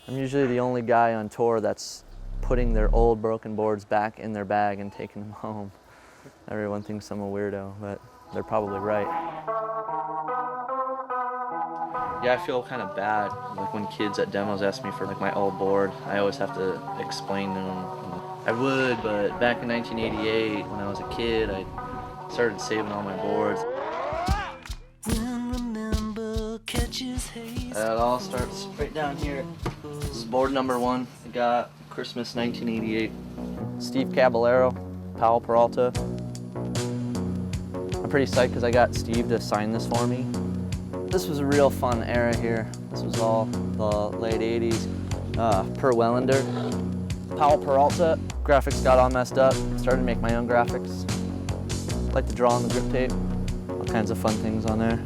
I'm usually the only guy on tour that's putting their old broken boards back in their bag and taking them home. Everyone thinks I'm a weirdo, but they're probably right. Yeah, I feel kind of bad. Like when kids at demos ask me for like my old board, I always have to explain to them. I would, but back in 1988, when I was a kid, I started saving all my boards. It all starts right down here. This is board number 1. I got Christmas 1988. Steve Caballero, Powell Peralta. I'm pretty psyched because I got Steve to sign this for me. This was a real fun era here. This was all the late 80s. Per Wellender. Powell Peralta. Graphics got all messed up. Started to make my own graphics. Like to draw on the grip tape. All kinds of fun things on there.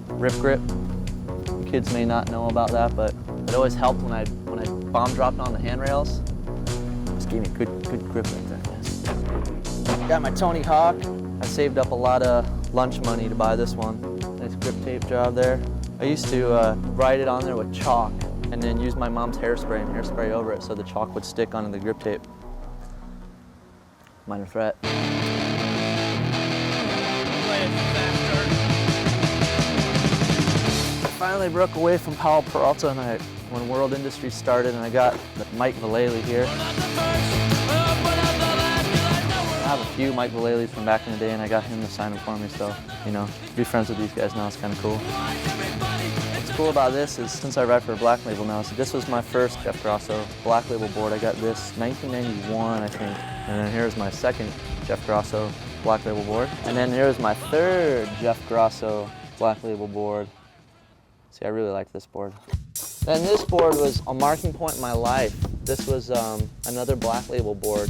Rip grip. Kids may not know about that, but it always helped when I bomb dropped on the handrails. Just gave me a good grip right there. Got my Tony Hawk. I saved up a lot of lunch money to buy this one. Nice grip tape job there. I used to write it on there with chalk and then use my mom's hairspray and hairspray over it so the chalk would stick onto the grip tape. Minor threat. I finally broke away from Powell Peralta and when World Industries started, and I got Mike Vallely here. I have a few Mike Vallely's from back in the day, and I got him to sign them for me, so, you know, to be friends with these guys now is kind of cool. What's cool about this is, since I ride for a Black Label now, so this was my first Jeff Grosso Black Label board. I got this 1991, I think, and then here's my second Jeff Grosso Black Label board. And then here's my third Jeff Grosso Black Label board. See, I really like this board. And this board was a marking point in my life. This was another Black Label board,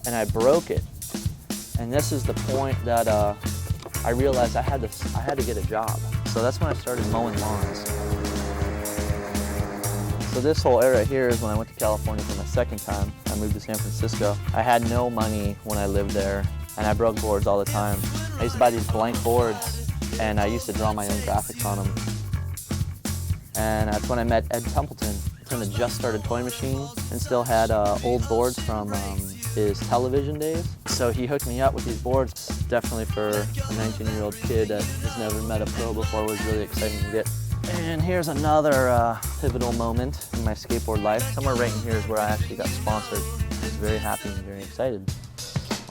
and I broke it. And this is the point that I realized I had to get a job. So that's when I started mowing lawns. So this whole era here is when I went to California for my second time. I moved to San Francisco. I had no money when I lived there, and I broke boards all the time. I used to buy these blank boards, and I used to draw my own graphics on them. And that's when I met Ed Templeton. He had just started Toy Machine and still had old boards from his television days. So he hooked me up with these boards. Definitely for a 19-year-old kid that has never met a pro before was really exciting to get. And here's another pivotal moment in my skateboard life. Somewhere right in here is where I actually got sponsored. I was very happy and very excited.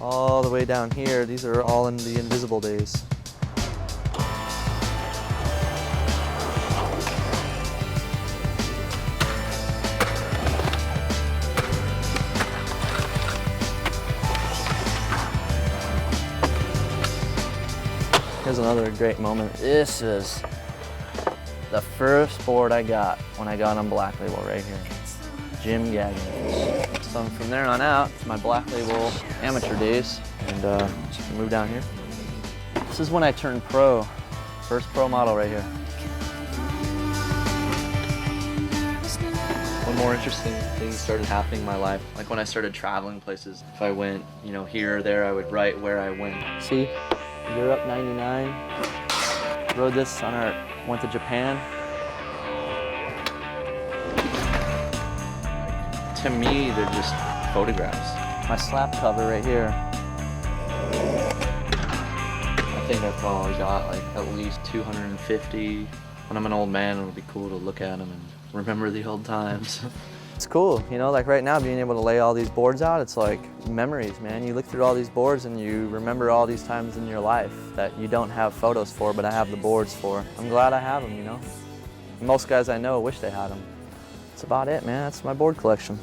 All the way down here, these are all in the Invisible days. Here's another great moment. This is the first board I got when I got on Black Label right here. Jim Gaggins. So from there on out, it's my Black Label amateur days, and moved down here. This is when I turned pro. First pro model right here. One more interesting thing started happening in my life. Like when I started traveling places, if I went, you know, here or there, I would write where I went. See? Europe 99. Rode this on went to Japan. To me, they're just photographs. My slap cover right here. I think I've probably got like at least 250. When I'm an old man, it'll be cool to look at them and remember the old times. It's cool, you know, like right now being able to lay all these boards out, it's like memories, man. You look through all these boards and you remember all these times in your life that you don't have photos for, but I have the boards for. I'm glad I have them, you know. Most guys I know wish they had them. That's about it, man. That's my board collection.